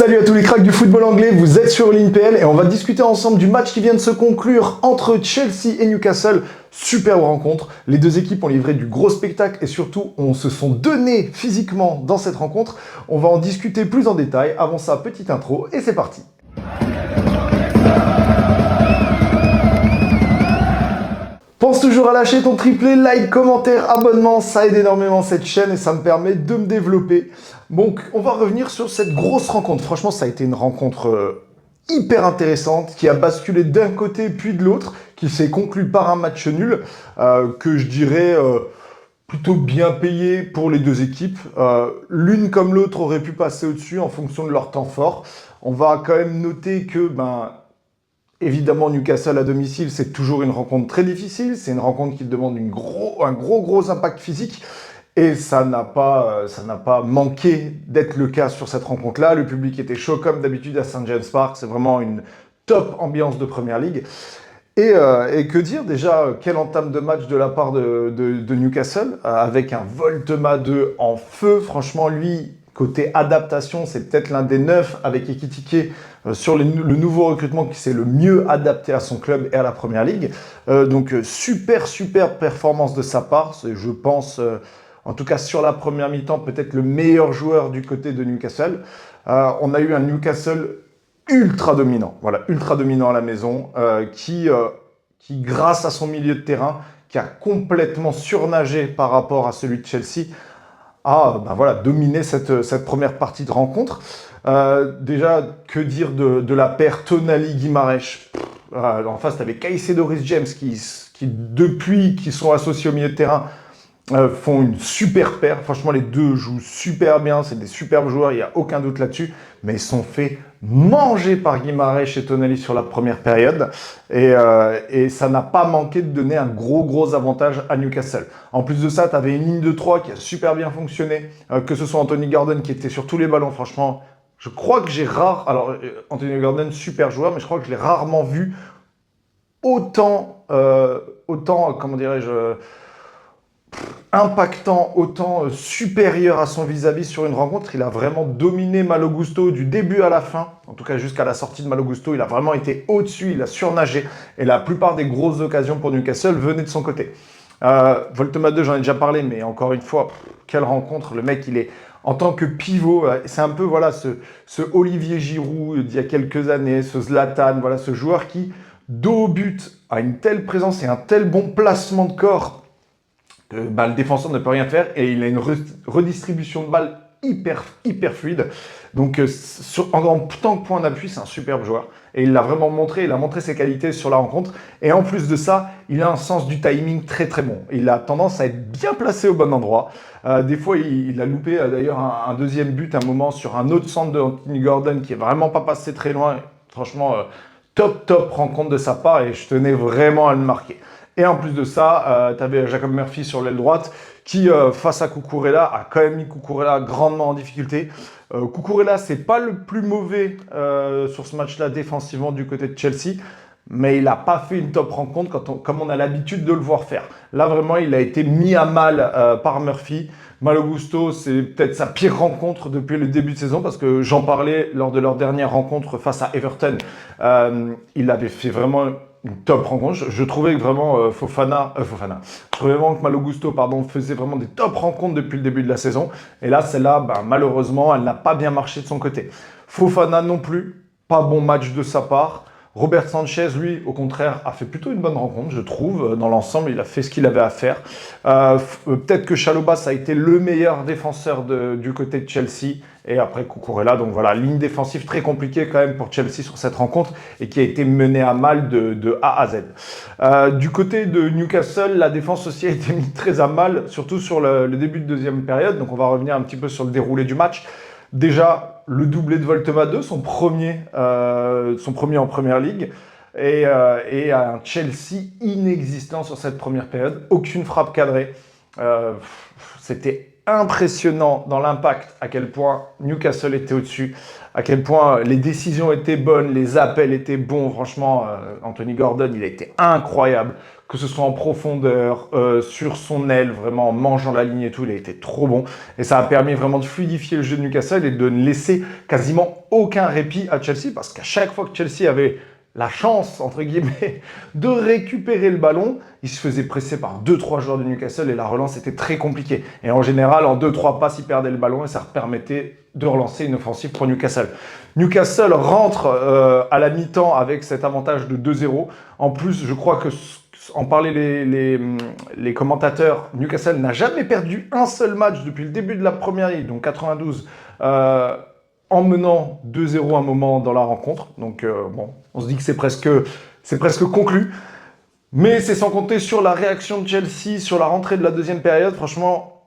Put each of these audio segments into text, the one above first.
Salut à tous les cracks du football anglais, vous êtes sur l'INPL et on va discuter ensemble du match qui vient de se conclure entre Chelsea et Newcastle. Superbe rencontre, les deux équipes ont livré du gros spectacle et surtout on se sont donnés physiquement dans cette rencontre. On va en discuter plus en détail, avant ça petite intro et c'est parti. Pense toujours à lâcher ton triplé, like, commentaire, abonnement, ça aide énormément cette chaîne et ça me permet de me développer. Donc on va revenir sur cette grosse rencontre. Franchement ça a été une rencontre hyper intéressante qui a basculé d'un côté puis de l'autre, qui s'est conclue par un match nul que je dirais plutôt bien payé pour les deux équipes. L'une comme l'autre aurait pu passer au-dessus en fonction de leur temps fort. On va quand même noter que évidemment, Newcastle à domicile, c'est toujours une rencontre très difficile. C'est une rencontre qui demande un gros impact physique. Et ça n'a pas manqué d'être le cas sur cette rencontre-là. Le public était chaud comme d'habitude à St. James Park. C'est vraiment une top ambiance de Premier League. Et que dire déjà, quelle entame de match de la part de Newcastle, avec un Voltema 2 en feu. Franchement, lui, côté adaptation, c'est peut-être l'un des 9 avec Ekitike sur le nouveau recrutement qui s'est le mieux adapté à son club et à la Premier League. Donc super performance de sa part. C'est, je pense, en tout cas sur la première mi-temps, peut-être le meilleur joueur du côté de Newcastle. On a eu un Newcastle ultra dominant, voilà, ultra dominant à la maison, qui grâce à son milieu de terrain, qui a complètement surnagé par rapport à celui de Chelsea, a dominé cette première partie de rencontre. Déjà, que dire de la paire Tonali-Guimarães. En face, tu avais Caicedo-Reece-James qui, depuis qu'ils sont associés au milieu de terrain, font une super paire. Franchement, les deux jouent super bien. C'est des superbes joueurs, il n'y a aucun doute là-dessus. Mais ils sont fait manger par Guimarães et Tonali sur la première période. Et ça n'a pas manqué de donner un gros avantage à Newcastle. En plus de ça, tu avais une ligne de 3 qui a super bien fonctionné. Que ce soit Anthony Gordon qui était sur tous les ballons. Franchement, je crois que Anthony Gordon, super joueur, mais je crois que je l'ai rarement vu autant comment dirais-je, impactant, autant supérieur à son vis-à-vis sur une rencontre. Il a vraiment dominé Malo Gusto du début à la fin. En tout cas, jusqu'à la sortie de Malo Gusto, il a vraiment été au-dessus, il a surnagé. Et la plupart des grosses occasions pour Newcastle venaient de son côté. Voltema 2, j'en ai déjà parlé, mais encore une fois, quelle rencontre. Le mec, il est en tant que pivot, c'est un peu voilà, ce Olivier Giroud d'il y a quelques années, ce Zlatan, voilà, ce joueur qui, dos au but, a une telle présence et un tel bon placement de corps que le défenseur ne peut rien faire et il a une redistribution de balles hyper fluide. Donc en tant que point d'appui, c'est un superbe joueur. Et il l'a vraiment montré, il a montré ses qualités sur la rencontre. Et en plus de ça, il a un sens du timing très bon. Il a tendance à être bien placé au bon endroit. Des fois, il a loupé d'ailleurs un deuxième but, un moment sur un autre centre de Anthony Gordon qui est vraiment pas passé très loin. Franchement, top rencontre de sa part et je tenais vraiment à le marquer. Et en plus de ça, tu avais Jacob Murphy sur l'aile droite qui, face à Cucurella, a quand même mis Cucurella grandement en difficulté. Cucurella, c'est pas le plus mauvais sur ce match-là défensivement du côté de Chelsea, mais il n'a pas fait une top rencontre comme on a l'habitude de le voir faire. Là, vraiment, il a été mis à mal par Murphy. Malo Gusto, c'est peut-être sa pire rencontre depuis le début de saison parce que j'en parlais lors de leur dernière rencontre face à Everton. Il avait fait vraiment une top rencontre. Je trouvais que vraiment Je trouvais vraiment que Malo Gusto, faisait vraiment des top rencontres depuis le début de la saison. Et là, celle-là, malheureusement, elle n'a pas bien marché de son côté. Fofana non plus, pas bon match de sa part. Robert Sanchez, lui, au contraire, a fait plutôt une bonne rencontre, je trouve. Dans l'ensemble, il a fait ce qu'il avait à faire. Peut-être que Chalobah a été le meilleur défenseur du côté de Chelsea. Et après, Cucurella. Donc voilà, ligne défensive très compliquée quand même pour Chelsea sur cette rencontre et qui a été menée à mal de A à Z. Du côté de Newcastle, la défense aussi a été mise très à mal, surtout sur le début de deuxième période. Donc on va revenir un petit peu sur le déroulé du match. Déjà, le doublé de Voltema 2, son premier en Première League, et un Chelsea inexistant sur cette première période. Aucune frappe cadrée. C'était impressionnant dans l'impact, à quel point Newcastle était au-dessus, à quel point les décisions étaient bonnes, les appels étaient bons. Franchement, Anthony Gordon, il a été incroyable. que ce soit en profondeur, sur son aile, vraiment en mangeant la ligne et tout, il a été trop bon. Et ça a permis vraiment de fluidifier le jeu de Newcastle et de ne laisser quasiment aucun répit à Chelsea, parce qu'à chaque fois que Chelsea avait la chance, entre guillemets, de récupérer le ballon, il se faisait presser par 2-3 joueurs de Newcastle et la relance était très compliquée. Et en général, en 2-3 passes, ils perdaient le ballon et ça permettait de relancer une offensive pour Newcastle. Newcastle rentre à la mi-temps avec cet avantage de 2-0. En plus, je crois que, en parlaient les commentateurs, Newcastle n'a jamais perdu un seul match depuis le début de la première ligue, donc 92, en menant 2-0 un moment dans la rencontre. Donc bon, on se dit que c'est presque conclu. Mais c'est sans compter sur la réaction de Chelsea, sur la rentrée de la deuxième période. Franchement,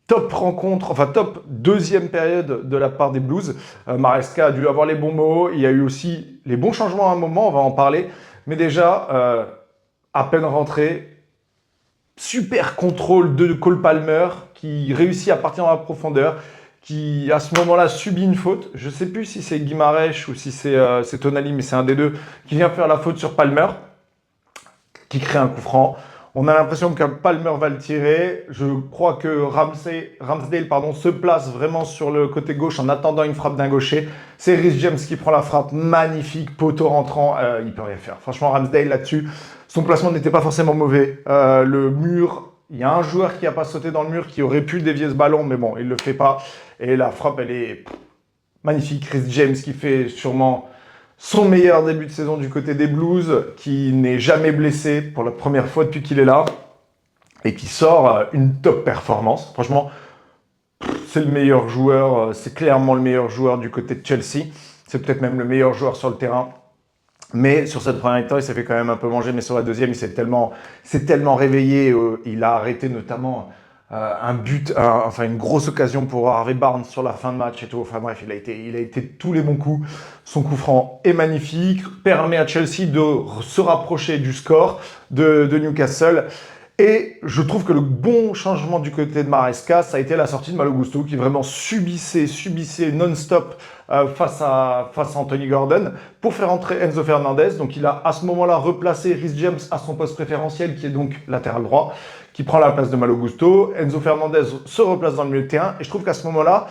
top rencontre, enfin top deuxième période de la part des Blues. Maresca a dû avoir les bons mots. Il y a eu aussi les bons changements à un moment, on va en parler. Mais déjà, à peine rentré, super contrôle de Cole Palmer qui réussit à partir dans la profondeur, qui à ce moment-là subit une faute. Je ne sais plus si c'est Guimarães ou si c'est Tonali, mais c'est un des deux qui vient faire la faute sur Palmer, qui crée un coup franc. On a l'impression que Palmer va le tirer. Je crois que Ramsdale se place vraiment sur le côté gauche en attendant une frappe d'un gaucher. C'est Reece James qui prend la frappe, magnifique, poteau rentrant, il peut rien faire. Franchement, Ramsdale là-dessus, son placement n'était pas forcément mauvais. Le mur, il y a un joueur qui n'a pas sauté dans le mur, qui aurait pu dévier ce ballon, mais bon, il ne le fait pas. Et la frappe, elle est magnifique. Reece James qui fait sûrement son meilleur début de saison du côté des Blues, qui n'est jamais blessé pour la première fois depuis qu'il est là, et qui sort une top performance. Franchement, c'est le meilleur joueur, c'est clairement le meilleur joueur du côté de Chelsea. C'est peut-être même le meilleur joueur sur le terrain. Mais sur cette première mi-temps, il s'est fait quand même un peu manger. Mais sur la deuxième, il s'est tellement réveillé. Il a arrêté notamment un but, enfin une grosse occasion pour Harvey Barnes sur la fin de match et tout. Enfin bref, il a été tous les bons coups. Son coup franc est magnifique, permet à Chelsea de se rapprocher du score de Newcastle. Et je trouve que le bon changement du côté de Maresca, ça a été la sortie de Malo Gusto, qui vraiment subissait non-stop face à Anthony Gordon pour faire entrer Enzo Fernandez. Donc il a à ce moment-là replacé Reece James à son poste préférentiel, qui est donc latéral droit, qui prend la place de Malo Gusto. Enzo Fernandez se replace dans le milieu de terrain. Et je trouve qu'à ce moment-là,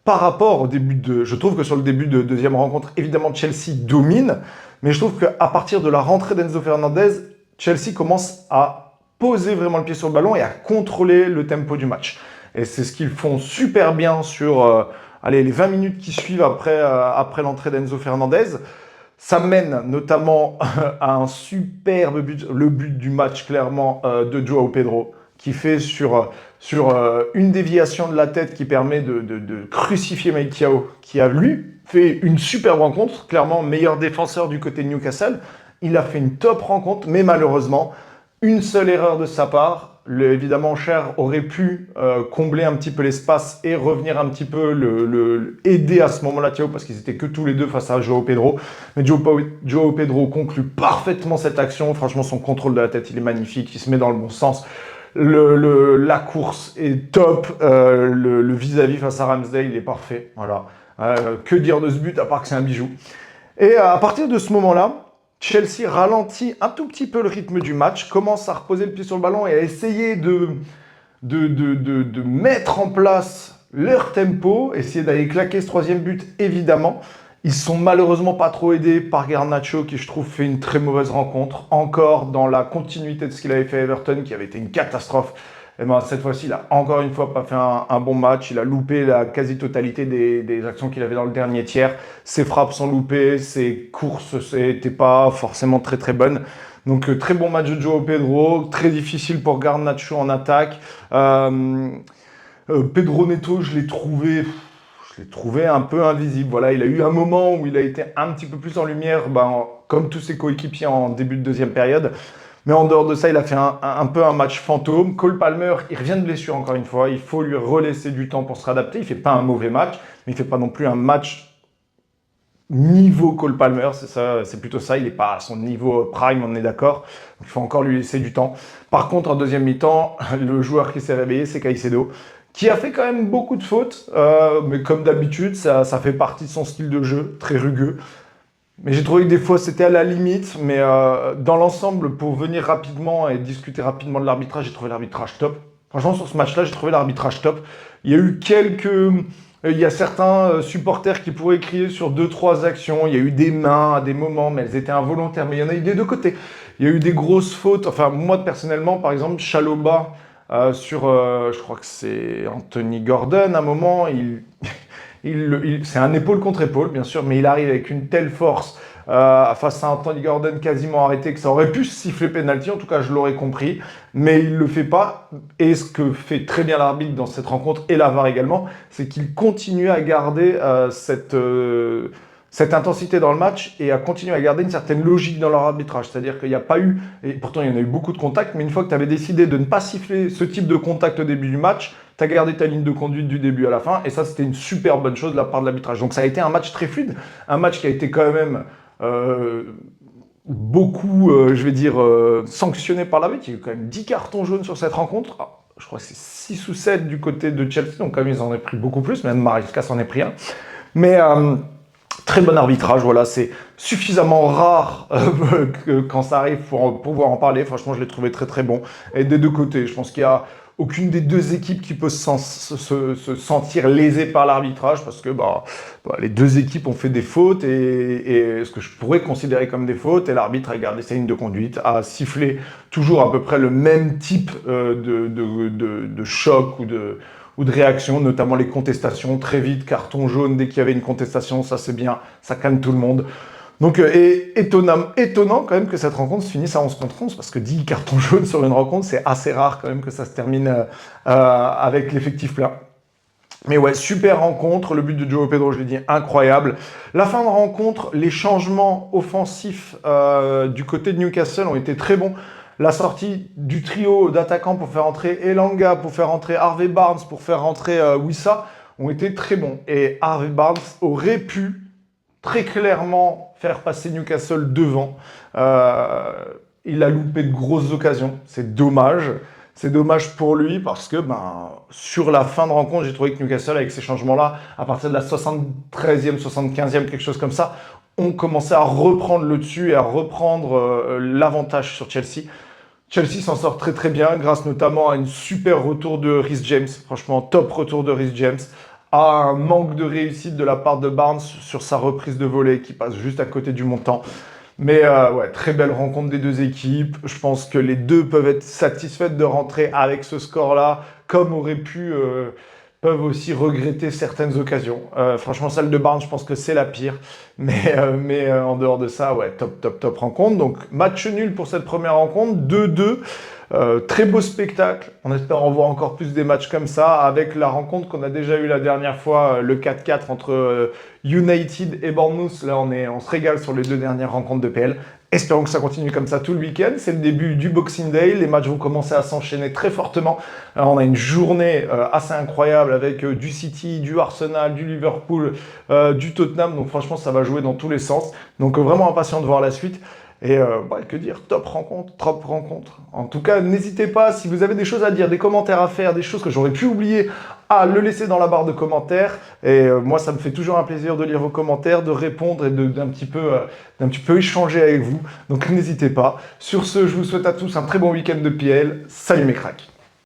par rapport au début je trouve que sur le début de deuxième rencontre, évidemment Chelsea domine, mais je trouve qu'à partir de la rentrée d'Enzo Fernandez, Chelsea commence à poser vraiment le pied sur le ballon et à contrôler le tempo du match. Et c'est ce qu'ils font super bien sur les 20 minutes qui suivent après l'entrée d'Enzo Fernandez. Ça mène notamment à un superbe but, le but du match clairement de Joao Pedro, qui fait sur une déviation de la tête qui permet de crucifier Mike Thiaw, qui a lui fait une superbe rencontre, clairement meilleur défenseur du côté de Newcastle. Il a fait une top rencontre, mais malheureusement, une seule erreur de sa part. Évidemment, Cher aurait pu combler un petit peu l'espace et revenir un petit peu aider à ce moment-là Thiaw, parce qu'ils étaient que tous les deux face à Joao Pedro. Mais Joao Pedro conclut parfaitement cette action. Franchement, son contrôle de la tête, il est magnifique. Il se met dans le bon sens. La course est top. Le vis-à-vis face à Ramsdale, il est parfait. Voilà. Que dire de ce but, à part que c'est un bijou. Et à partir de ce moment-là, Chelsea ralentit un tout petit peu le rythme du match, commence à reposer le pied sur le ballon et à essayer de mettre en place leur tempo, essayer d'aller claquer ce troisième but, évidemment. Ils sont malheureusement pas trop aidés par Garnacho, qui je trouve fait une très mauvaise rencontre, encore dans la continuité de ce qu'il avait fait à Everton, qui avait été une catastrophe. Et ben, cette fois-ci, il a encore une fois pas fait un bon match. Il a loupé la quasi-totalité des actions qu'il avait dans le dernier tiers. Ses frappes sont loupées, ses courses n'étaient pas forcément très très bonnes. Donc très bon match de Joao Pedro, très difficile pour Garnacho en attaque. Pedro Neto, je l'ai trouvé un peu invisible. Voilà, il a eu un moment où il a été un petit peu plus en lumière, comme tous ses coéquipiers en début de deuxième période. Mais en dehors de ça, il a fait un peu un match fantôme. Cole Palmer, il revient de blessure encore une fois. Il faut lui relaisser du temps pour se réadapter. Il ne fait pas un mauvais match, mais il ne fait pas non plus un match niveau Cole Palmer. C'est plutôt ça. Il n'est pas à son niveau prime, on est d'accord. Donc, il faut encore lui laisser du temps. Par contre, en deuxième mi-temps, le joueur qui s'est réveillé, c'est Caicedo, qui a fait quand même beaucoup de fautes. Mais comme d'habitude, ça fait partie de son style de jeu, très rugueux. Mais j'ai trouvé que des fois c'était à la limite, mais dans l'ensemble, pour venir rapidement et discuter rapidement de l'arbitrage, j'ai trouvé l'arbitrage top. Franchement, sur ce match-là, j'ai trouvé l'arbitrage top. Il y a eu il y a certains supporters qui pourraient crier sur deux, trois actions. Il y a eu des mains à des moments, mais elles étaient involontaires. Mais il y en a eu des deux côtés. Il y a eu des grosses fautes. Enfin, moi, personnellement, par exemple, Chalobah, je crois que c'est Anthony Gordon, à un moment, c'est un épaule contre épaule, bien sûr, mais il arrive avec une telle force face à Anthony Gordon quasiment arrêté que ça aurait pu siffler penalty, en tout cas je l'aurais compris, mais il ne le fait pas. Et ce que fait très bien l'arbitre dans cette rencontre, et la VAR également, c'est qu'il continue à garder cette intensité dans le match et à continuer à garder une certaine logique dans leur arbitrage. C'est-à-dire qu'il n'y a pas eu, et pourtant il y en a eu beaucoup de contacts, mais une fois que tu avais décidé de ne pas siffler ce type de contact au début du match, tu as gardé ta ligne de conduite du début à la fin, et ça c'était une super bonne chose de la part de l'arbitrage. Donc ça a été un match très fluide, un match qui a été quand même beaucoup, je vais dire, sanctionné par l'arbitre. Il y a eu quand même 10 cartons jaunes sur cette rencontre. Ah, je crois que c'est 6 ou 7 du côté de Chelsea, donc quand même ils en ont pris beaucoup plus, même Maresca s'en est pris un. Mais très bon arbitrage, voilà, c'est suffisamment rare quand ça arrive pour pouvoir en parler. Franchement, je l'ai trouvé très très bon. Et des deux côtés, je pense qu'il y a aucune des deux équipes qui peut se sentir lésée par l'arbitrage parce que les deux équipes ont fait des fautes et ce que je pourrais considérer comme des fautes, et l'arbitre a gardé sa ligne de conduite, a sifflé toujours à peu près le même type de choc ou de réaction, notamment les contestations, très vite, carton jaune dès qu'il y avait une contestation, ça c'est bien, ça calme tout le monde. Donc, étonnant quand même que cette rencontre se finisse à 11 contre 11, parce que 10 cartons jaunes sur une rencontre, c'est assez rare quand même que ça se termine avec l'effectif plein. Mais ouais, super rencontre, le but de João Pedro, je l'ai dit, incroyable. La fin de rencontre, les changements offensifs du côté de Newcastle ont été très bons. La sortie du trio d'attaquants pour faire entrer Elanga, pour faire entrer Harvey Barnes, pour faire entrer Wissa, ont été très bons. Et Harvey Barnes aurait pu très clairement faire passer Newcastle devant. Il a loupé de grosses occasions. C'est dommage. C'est dommage pour lui parce que sur la fin de rencontre, j'ai trouvé que Newcastle, avec ces changements-là, à partir de la 73e, 75e, quelque chose comme ça, ont commencé à reprendre le dessus et à reprendre l'avantage sur Chelsea. Chelsea s'en sort très très bien, grâce notamment à une super retour de Reece James. Franchement, top retour de Reece James. À un manque de réussite de la part de Barnes sur sa reprise de volée qui passe juste à côté du montant. Mais ouais, très belle rencontre des deux équipes. Je pense que les deux peuvent être satisfaites de rentrer avec ce score-là, comme peuvent aussi regretter certaines occasions. Franchement, celle de Barnes, je pense que c'est la pire. Mais en dehors de ça, ouais, top rencontre. Donc, match nul pour cette première rencontre, 2-2. Très beau spectacle. On espère en voir encore plus des matchs comme ça, avec la rencontre qu'on a déjà eue la dernière fois, le 4-4 entre United et Bournemouth. Là, on se régale sur les deux dernières rencontres de PL. Espérons que ça continue comme ça tout le week-end. C'est le début du Boxing Day. Les matchs vont commencer à s'enchaîner très fortement. Alors, on a une journée assez incroyable avec du City, du Arsenal, du Liverpool, du Tottenham. Donc franchement, ça va jouer dans tous les sens. Donc vraiment impatient de voir la suite. Et que dire, top rencontre. En tout cas, n'hésitez pas, si vous avez des choses à dire, des commentaires à faire, des choses que j'aurais pu oublier, à le laisser dans la barre de commentaires. Et moi, ça me fait toujours un plaisir de lire vos commentaires, de répondre et d'un petit peu échanger avec vous. Donc n'hésitez pas. Sur ce, je vous souhaite à tous un très bon week-end de PL. Salut mes cracks!